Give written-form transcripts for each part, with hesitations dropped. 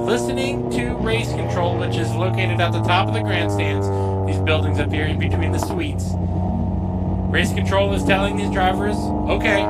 Listening to race control, which is located at the top of the grandstands, these buildings up here in between the suites. Race control is telling these drivers, okay,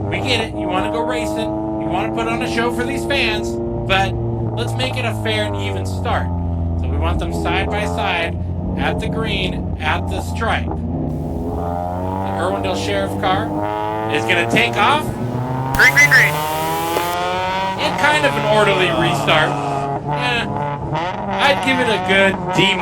we get it, you want to go racing, you want to put on a show for these fans, but let's make it a fair and even start. So we want them side by side at the green, at the stripe. The Irwindale Sheriff car is going to take off. Green, green, green. In kind of an orderly restart. I'd give it a good D-. D's,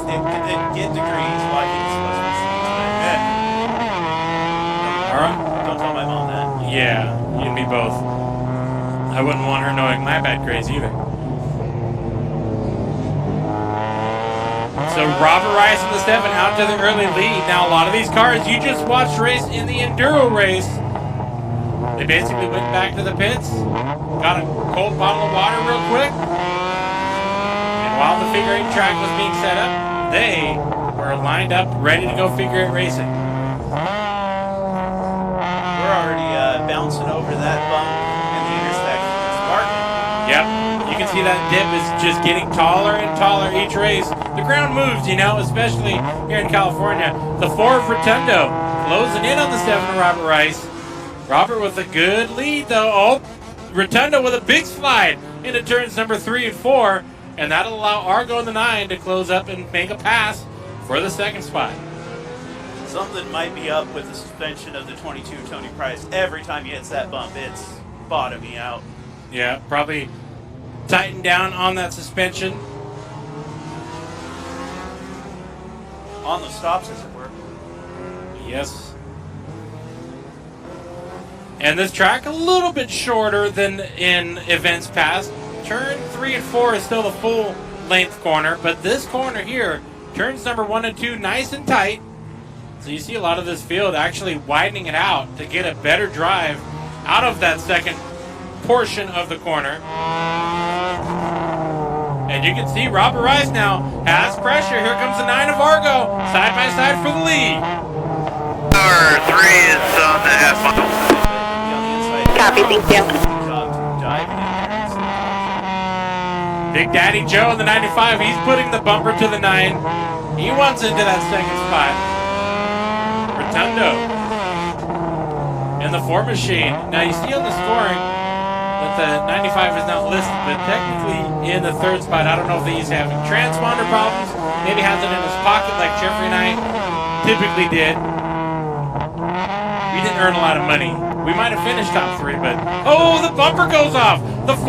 they didn't get degrees. Why he was supposed to be C's, but Alright. Don't tell my mom that. Yeah, you and me both. I wouldn't want her knowing my bad grades either. So Robert Rice and the 7 out to the early lead. Now a lot of these cars you just watched race in the Enduro race, they basically went back to the pits, got a cold bottle of water real quick, and while the figure 8 track was being set up, they were lined up ready to go figure 8 racing. We're already bouncing over that bump in the intersection. It's sparking. Yep, you can see that dip is just getting taller and taller each race. The ground moves, you know, especially here in California. The 4 of Rotundo closing in on the 7 of Robert Rice. Robert with a good lead, though. Oh, Rotundo with a big slide into turns number 3 and 4, and that'll allow Argo in the 9 to close up and make a pass for the second spot. Something might be up with the suspension of the 22 Tony Price. Every time he hits that bump, it's bottoming out. Yeah, probably tighten down on that suspension. On the stops, as it were. Yes. And this track a little bit shorter than in events past. Turn 3 and 4 is still the full length corner, but this corner here, turns number 1 and 2, nice and tight. So you see a lot of this field actually widening it out to get a better drive out of that second portion of the corner. And you can see Robert Rice now has pressure. Here comes the 9 of Argo, side by side for the lead. Number 3 is on the F-8. Copy, thank you. Big Daddy Joe in the 95, he's putting the bumper to the 9. He wants into that second spot. Rotundo in the 4 machine. Now you see on the scoring that the 95 is not listed, but technically in the 3rd spot. I don't know if he's having transponder problems. Maybe has it in his pocket like Jeffrey and I typically did. We didn't earn a lot of money. We might have finished top 3, but... Oh, the bumper goes off! The 4,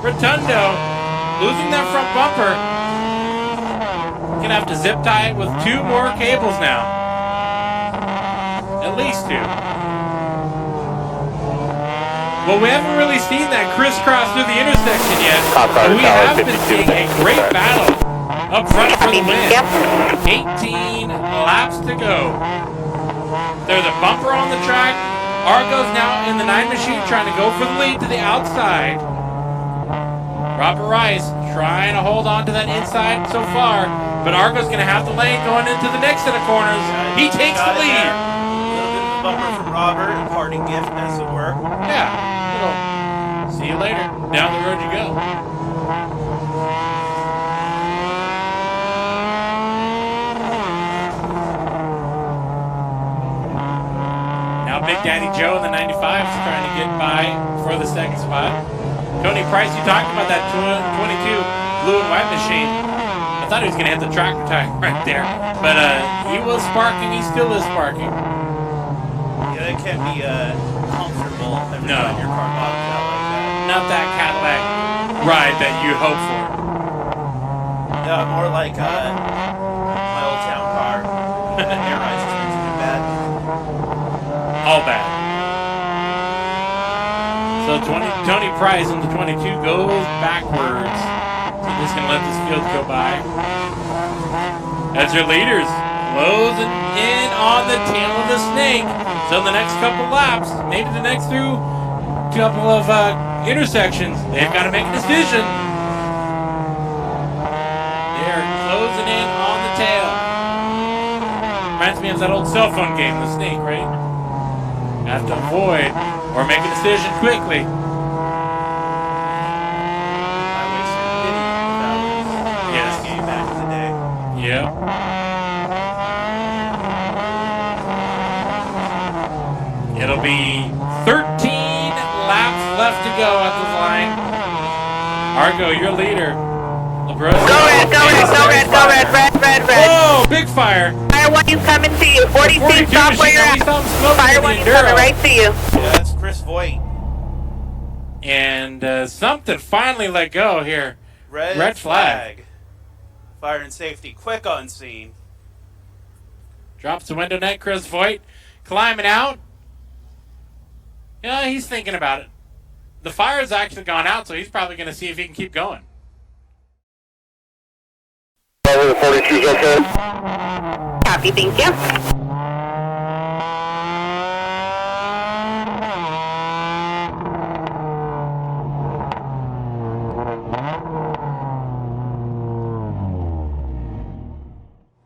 Rotundo, losing that front bumper. Gonna have to zip tie it with 2 more cables now. At least 2. Well, we haven't really seen that crisscross through the intersection yet, but we have been seeing a great battle up front for the win. 18 laps to go. There's a bumper on the track. Argo's now in the 9 machine trying to go for the lead to the outside. Robert Rice trying to hold on to that inside so far, but Argo's going to have the lane going into the next set of corners. He takes the lead. A little bit of a bumper from Robert, a parting gift, as it were. Yeah, little see you later. Down the road you go. Big Daddy Joe in the 95 is trying to get by for the second spot. Tony Price, you talked about that 22 blue and white machine. I thought he was going to hit the tractor tire right there. But he was sparking. He still is sparking. Yeah, that can't be comfortable every time your car bottoms out like that. Not that Cadillac ride that you hope for. No, more like my old town car. Air rides turns into bad. All bad. So Tony Price on the 22 goes backwards. So just going to let this field go by. As your leaders closing in on the tail of the snake. So the next couple laps, maybe the next couple of intersections, they've got to make a decision. it's that old cell phone game, the snake, right? Have to avoid or make a decision quickly. I wasted many hours in Yes. this game back in the day. Yeah. It'll be 13 laps left to go at the line. Argo, your leader. LeBron. Go red, go red, go red, go red, red, red, red. Whoa, big fire. Fire one, he's coming to you. 42, 42 stop where machine, you're now we at. saw him smoking Fire in one, the he's coming Enduro. right to you. Yeah, that's Chris Voigt. And something finally let go here. Red flag. Fire and safety, quick on scene. Drops the window net, Chris Voigt climbing out. Yeah, he's thinking about it. The fire's actually gone out, so he's probably going to see if he can keep going. Over the 42's okay. Copy, thank you.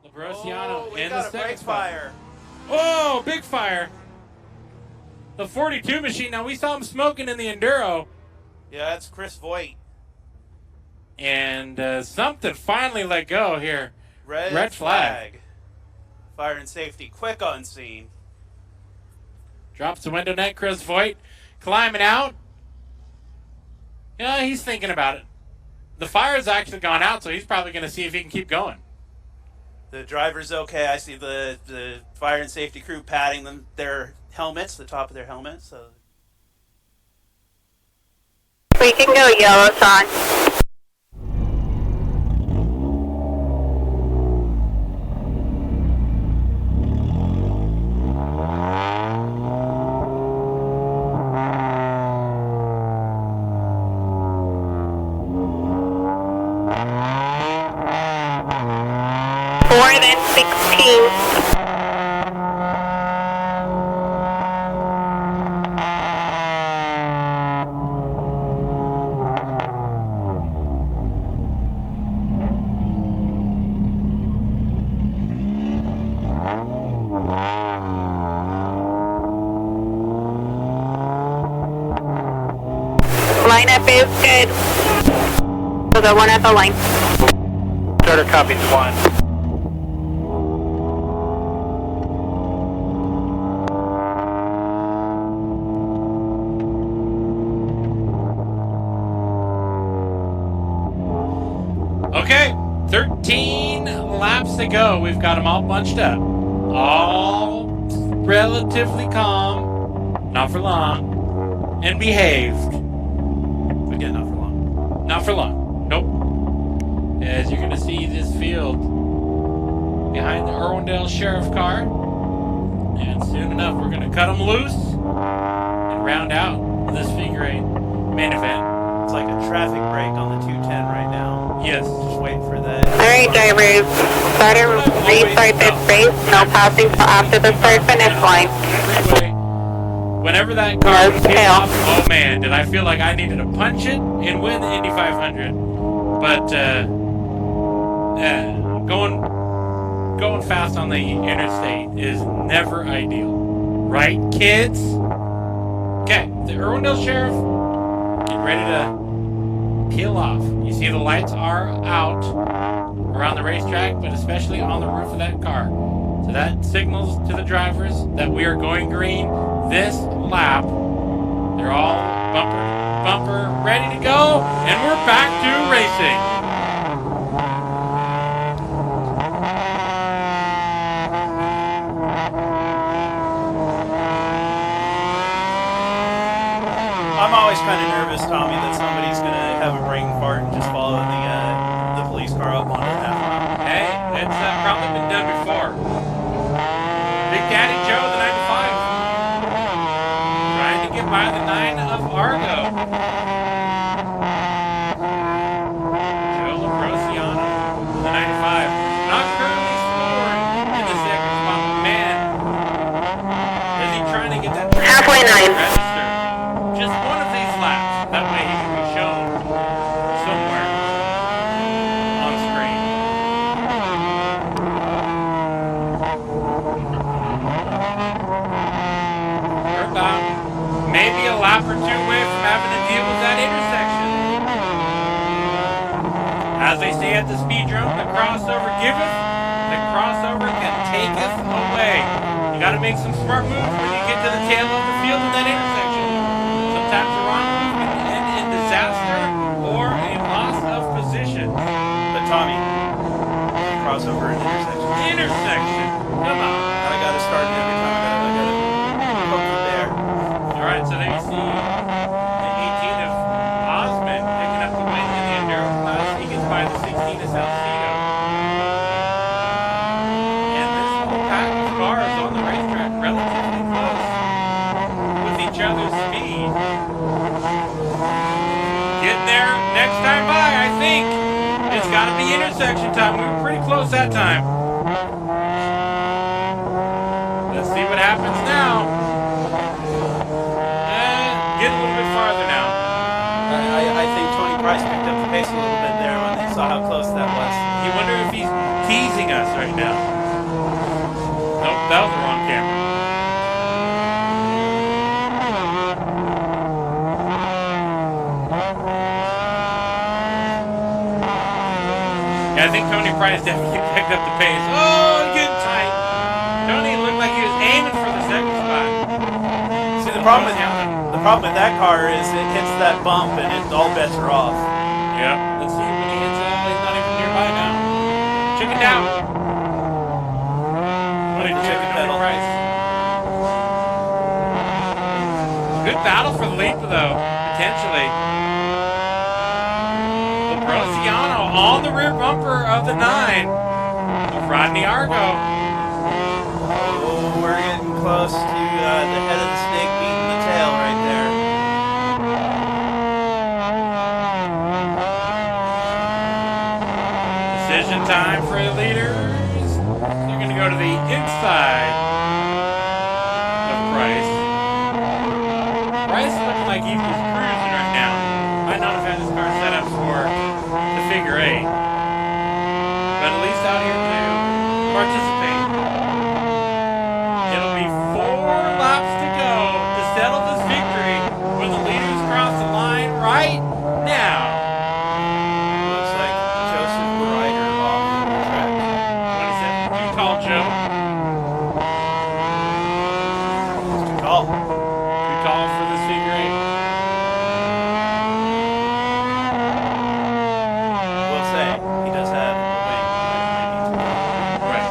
Labrosiano We in the got a second break spot. fire. Oh, big fire. The 42 machine. Now, we saw him smoking in the Enduro. Yeah, that's Chris Voigt. And something finally let go here. Red flag. Fire and safety, quick on scene. Drops the window net, Chris Voigt climbing out. Yeah, he's thinking about it. The fire's actually gone out, so he's probably going to see if he can keep going. The driver's okay. I see the fire and safety crew patting them their helmets, the top of their helmets. So We can go, yellow's on. More than 16. Lineup is good. So the one at the line. Starter copies 1. Okay, 13 laps to go. We've got them all bunched up. All relatively calm, not for long, and behaved. again, not for long. Not for long. Nope. As you're going to see this field behind the Irwindale Sheriff car. And soon enough, we're going to cut them loose and round out this figure 8 main event. It's like a traffic break on the 210 right now. Yes. Just waiting for that. Alright, drivers. Start and restart this race. No passing till after the start finish line. Freeway. Whenever that car Yes, came Al. off, oh man, did I feel like I needed to punch it and win the Indy 500. But going fast on the interstate is never ideal, right, kids? Okay, the Irwindale Sheriff getting ready to peel off. You see the lights are out around the racetrack, but especially on the roof of that car. So that signals to the drivers that we are going green this lap. They're all bumper, ready to go, and we're back to racing. I'm always kind of nervous, Tommy, that somebody's going to have a brain fart and just follow the police car up onto the half mile. Hey, it's probably been done before. Big Daddy Joe, the 95. Trying to get by the 9 of Argo. Joe Labrosiano, the 95. Not currently scoring in the second spot, but man, is he trying to get that Halfway 9. registered. Just one of these laps. That way he can be shown somewhere on screen. As they say at the speedrome, the crossover giveth, the crossover can taketh away. You got to make some smart moves when you get to the tail of the field in that intersection. Sometimes the wrong move can end in disaster or a loss of position. But Tommy, crossover and intersection. Intersection. Come on. I got to start it every time. I got to hook it there. All right, so there you see the 18 of Osmond picking up the win in the Enduro class. He gets by the 16 of Salcedo. And this whole pack of cars on the racetrack relatively close with each other's speed. Getting there next time by, I think. It's got to be intersection time. We were pretty close that time. Let's see what happens now. Get a little bit farther now. I think Tony Price picked up the pace a little bit there when they saw how close that was. You wonder if he's teasing us right now. Nope, that was the wrong camera. Yeah, I think Tony Price definitely picked up the pace. Oh, getting tight. Tony looked like he was aiming for the second spot. See, the problem with that car is it hits that bump and all bets are off. Yep. Let's see when he hits he's not even nearby now. Chicken down. Chicken pedal. Price. Good battle for the lead, though, potentially. Ambrosiano on the rear bumper of the 9 of Rodney Argo. Oh, we're getting close to the head of the snake beating the tail right there. Decision time for the leaders. They're going to go to the inside of Price. Price looking like he's just cruising right now. Might not have had his car set up for the figure 8. But at least out here to participate. It'll be 4 laps to go to settle this victory when the leaders cross the line right now. Looks like Joseph Ryder off the track. 27, good call, Joe. Good call. Good call for this figure 8. Will say, he does have a wing. Right.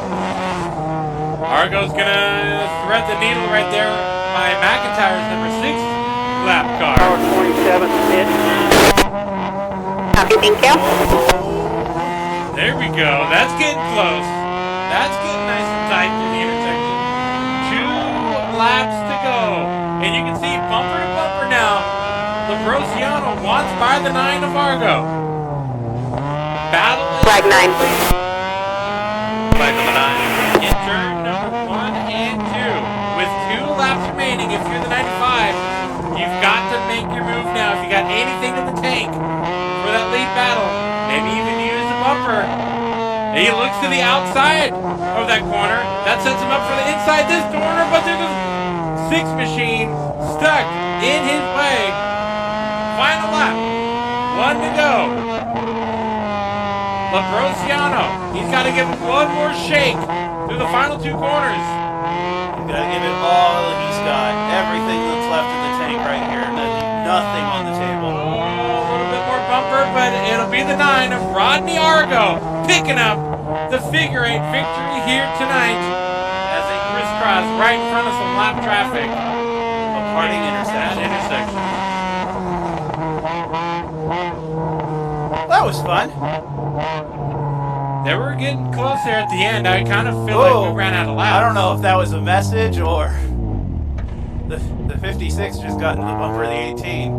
Argo's gonna thread the needle right there by McIntyre's number 6 lap car. Power 27 pit. Copy, thank you. There we go. That's getting close. That's getting nice and tight to the intersection. 2 laps to go. And you can see bumper to bumper now. Ambrosiano wants by the 9 of Argo. Battle Flag 9. Flag number 9. in turn number 1 and 2. With 2 laps remaining, if you're the 95, you've got to make your move now. If you got anything in the tank for that lead battle, maybe even use the bumper. And he looks to the outside of that corner. That sets him up for the inside this corner, but there's a 6 machine stuck in his way. Final lap. 1 to go. Ambrosiano, he's got to give him one more shake through the final 2 corners. You gotta give it all he's got. Everything that's left in the tank right here. Nothing on the table. Oh, a little bit more bumper, but it'll be the 9 of Rodney Argo picking up the figure 8 victory here tonight as they crisscross right in front of some lap traffic. A parting That intersection. intersection. That was fun. They were getting close there at the end. I kind of feel like we ran out of laps. I don't know if that was a message or the 56 just got into the bumper of the 18.